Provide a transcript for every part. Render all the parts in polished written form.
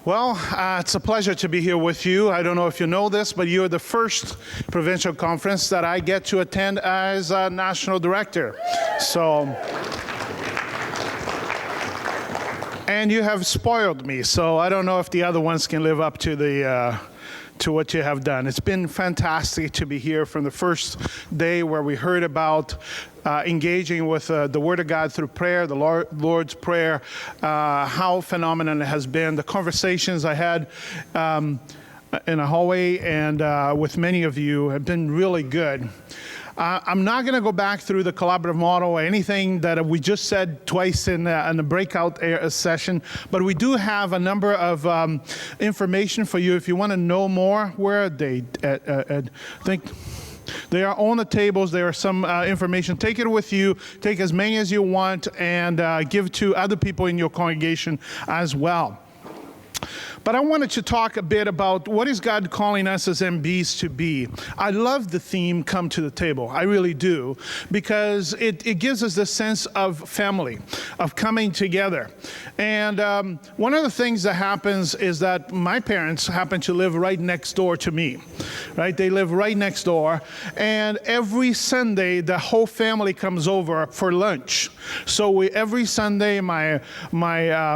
Well, it's a pleasure to be here with you. I don't know if you know this, but you're the first provincial conference that I get to attend as a national director. And you have spoiled me, so I don't know if the other ones can live up to to what you have done. It's been fantastic to be here from the first day where we heard about engaging with the Word of God through prayer, the Lord's Prayer, how phenomenal it has been. The conversations I had in a hallway and with many of you have been really good. I'm not going to go back through the collaborative model or anything that we just said twice in the breakout session, but we do have a number of information for you if you want to know more. Where are they? I think they are on the tables. There are some information. Take it with you. Take as many as you want and give to other people in your congregation as well. But I wanted to talk a bit about what is God calling us as MBs to be. I love the theme, Come to the Table. I really do, because it gives us this sense of family, of coming together. And one of the things that happens is that my parents happen to live right next door to me, right? They live right next door. And every Sunday, the whole family comes over for lunch. So every Sunday, my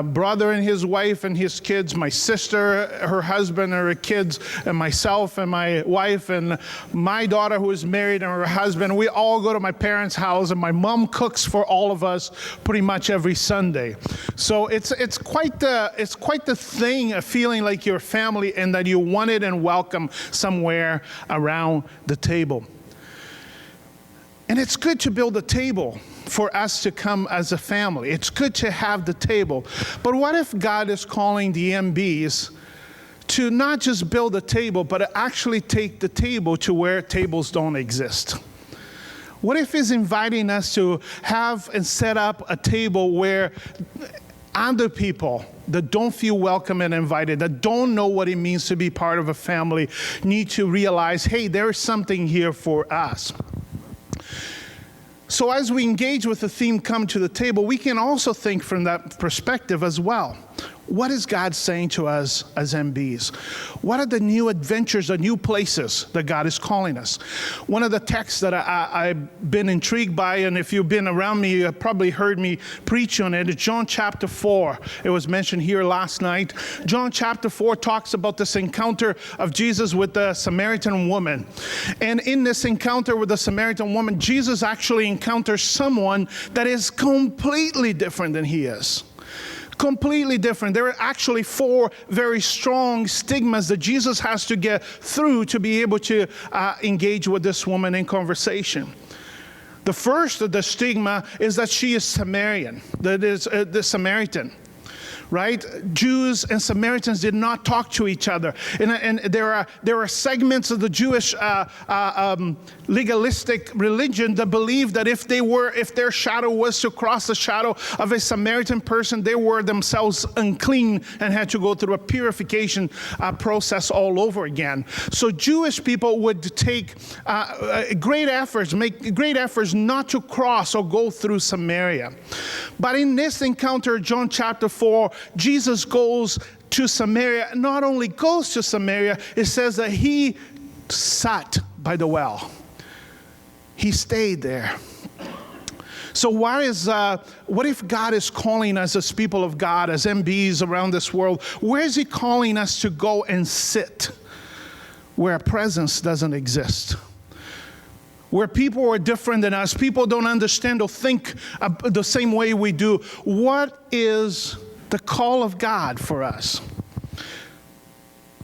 brother and his wife and his kids, my sister, her husband, and her kids, and myself and my wife and my daughter who is married and her husband, we all go to my parents' house, and my mom cooks for all of us pretty much every Sunday. So it's quite the thing, a feeling like you're family and that you're wanted and welcome somewhere around the table. And it's good to build a table for us to come as a family. It's good to have the table. But what if God is calling the MBs to not just build a table, but actually take the table to where tables don't exist? What if He's inviting us to have and set up a table where other people that don't feel welcome and invited, that don't know what it means to be part of a family, need to realize, hey, there is something here for us. So as we engage with the theme, Come to the Table, we can also think from that perspective as well. What is God saying to us as MBs? What are the new adventures, the new places that God is calling us? One of the texts that I've been intrigued by, and if you've been around me, you've probably heard me preach on it. It's John chapter 4. It was mentioned here last night. John chapter 4 talks about this encounter of Jesus with the Samaritan woman. And in this encounter with the Samaritan woman, Jesus actually encounters someone that is completely different than he is. Completely different. There are actually 4 very strong stigmas that Jesus has to get through to be able to engage with this woman in conversation. The first of the stigma is that she is Samaritan, that is the Samaritan. Right? Jews and Samaritans did not talk to each other. And there are segments of the Jewish legalistic religion that believe that if their shadow was to cross the shadow of a Samaritan person, they were themselves unclean and had to go through a purification process all over again. So Jewish people would take make great efforts not to cross or go through Samaria. But in this encounter, John chapter 4, Jesus goes to Samaria. Not only goes to Samaria, it says that he sat by the well. He stayed there. So what if God is calling us as people of God, as MBs around this world? Where is He calling us to go and sit? Where a presence doesn't exist. Where people are different than us. People don't understand or think the same way we do. What is the call of God for us?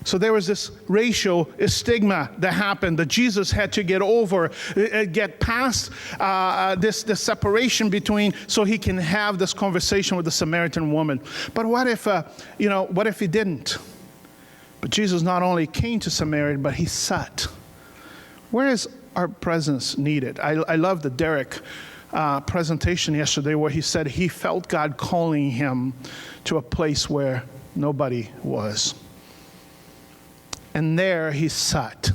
So there was this racial stigma that happened that Jesus had to get over, get past this separation between, so he can have this conversation with the Samaritan woman. But what if he didn't? But Jesus not only came to Samaria, but he sat. Where is our presence needed? I love the Derek presentation yesterday where he said he felt God calling him to a place where nobody was. And there he sat.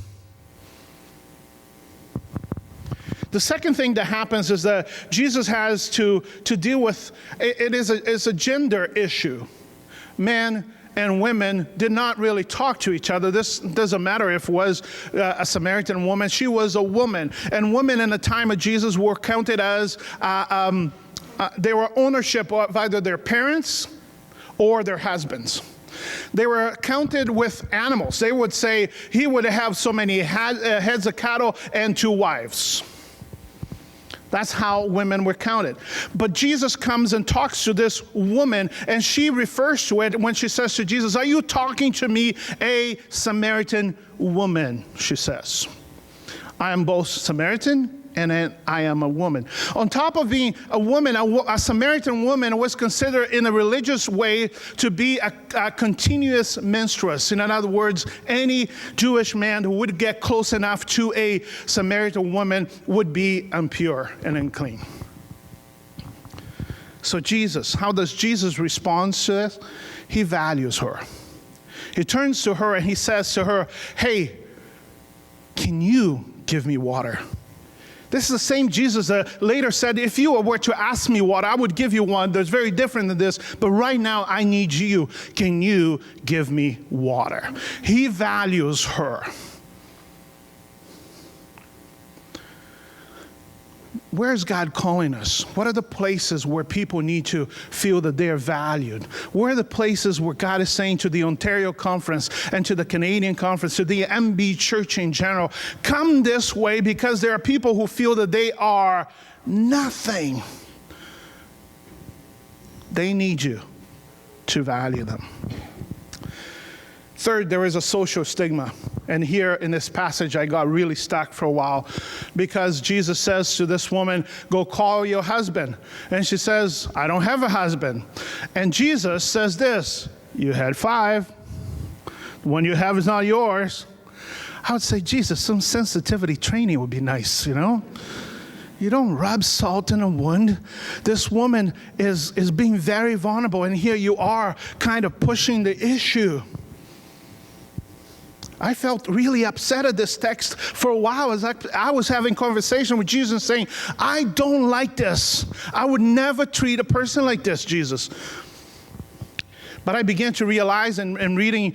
The second thing that happens is that Jesus has to deal with, it's a gender issue. Man and women did not really talk to each other. This doesn't matter if it was a Samaritan woman. She was a woman. And women in the time of Jesus were counted as, they were ownership of either their parents or their husbands. They were counted with animals. They would say he would have so many heads of cattle and 2 wives. That's how women were counted. But Jesus comes and talks to this woman, and she refers to it when she says to Jesus, "Are you talking to me, a Samaritan woman?" she says. "I am both Samaritan and I am a woman." On top of being a woman, a Samaritan woman was considered in a religious way to be a continuous menstruous. In other words, any Jewish man who would get close enough to a Samaritan woman would be impure and unclean. So Jesus, how does Jesus respond to this? He values her. He turns to her and he says to her, "Hey, can you give me water?" This is the same Jesus that later said, "If you were to ask me water, I would give you one that's very different than this, but right now I need you. Can you give me water?" He values her. Where's God calling us? What are the places where people need to feel that they are valued? Where are the places where God is saying to the Ontario Conference and to the Canadian Conference, to the MB Church in general, come this way, because there are people who feel that they are nothing. They need you to value them. Third, there is a social stigma. And here in this passage, I got really stuck for a while, because Jesus says to this woman, "Go call your husband." And she says, "I don't have a husband." And Jesus says this, "You had 5. The one you have is not yours." I would say, Jesus, some sensitivity training would be nice, you know? You don't rub salt in a wound. This woman is being very vulnerable, and here you are kind of pushing the issue. I felt really upset at this text for a while as I was having conversation with Jesus saying, "I don't like this. I would never treat a person like this, Jesus." But I began to realize in reading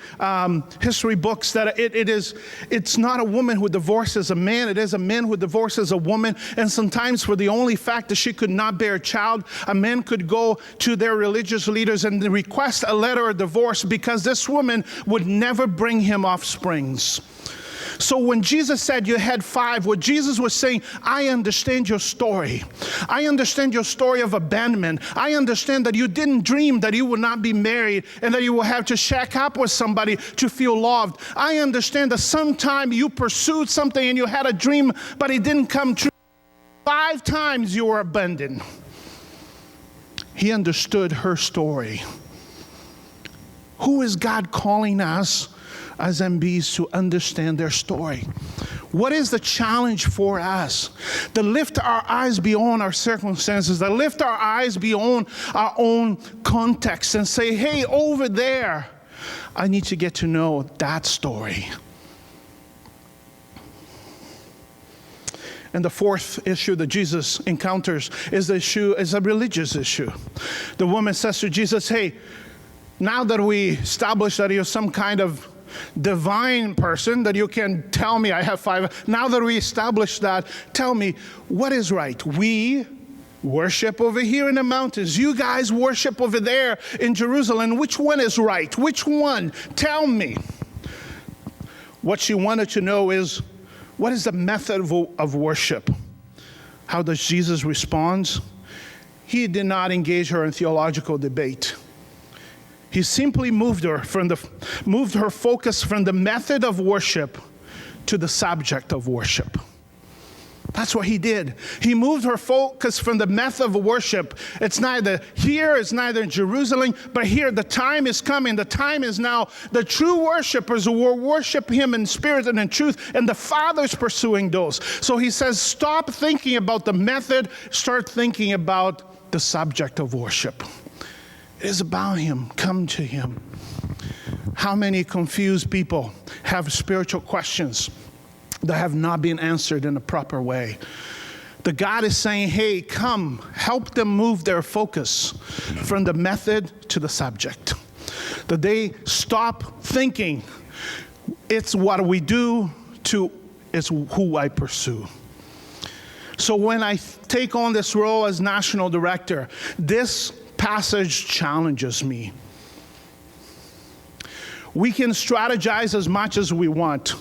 history books that it's not a woman who divorces a man. It is a man who divorces a woman. And sometimes for the only fact that she could not bear a child, a man could go to their religious leaders and request a letter of divorce because this woman would never bring him offsprings. So when Jesus said you had 5, what Jesus was saying, I understand your story. I understand your story of abandonment. I understand that you didn't dream that you would not be married and that you will have to shack up with somebody to feel loved. I understand that sometime you pursued something and you had a dream, but it didn't come true. 5 times you were abandoned. He understood her story. Who is God calling us as MBs to understand their story? What is the challenge for us? To lift our eyes beyond our circumstances, to lift our eyes beyond our own context and say, hey, over there, I need to get to know that story. And the fourth issue that Jesus encounters is a religious issue. The woman says to Jesus, hey, now that we established that you're some kind of divine person, that you can tell me I have 5. Now that we established that, tell me, what is right? We worship over here in the mountains. You guys worship over there in Jerusalem. Which one is right? Which one? Tell me. What she wanted to know is, what is the method of worship? How does Jesus respond? He did not engage her in theological debate. He simply moved her focus from the method of worship to the subject of worship. That's what he did. He moved her focus from the method of worship. It's neither here, it's neither in Jerusalem, but here the time is coming. The time is now. The true worshipers will worship him in spirit and in truth, and the Father's pursuing those. So he says, stop thinking about the method, start thinking about the subject of worship. It is about him. Come to him. How many confused people have spiritual questions that have not been answered in a proper way? The God is saying, hey, come, help them move their focus from the method to the subject. that they stop thinking it's what we do to it's who I pursue. So when I take on this role as national director, this passage challenges me. We can strategize as much as we want,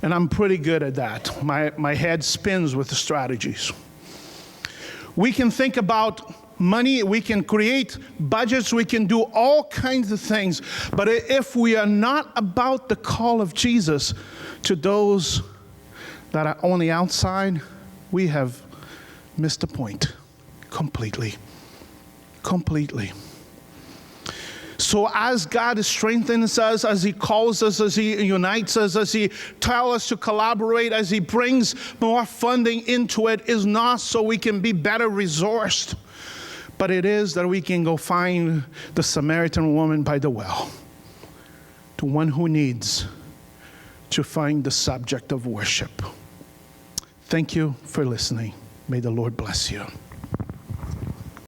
and I'm pretty good at that. My head spins with the strategies. We can think about money, we can create budgets, we can do all kinds of things, but if we are not about the call of Jesus to those that are on the outside, we have missed the point completely. Completely. So as God strengthens us, as He calls us, as He unites us, as He tells us to collaborate, as He brings more funding into it, is not so we can be better resourced, but it is that we can go find the Samaritan woman by the well, the one who needs to find the subject of worship. Thank you for listening. May the Lord bless you.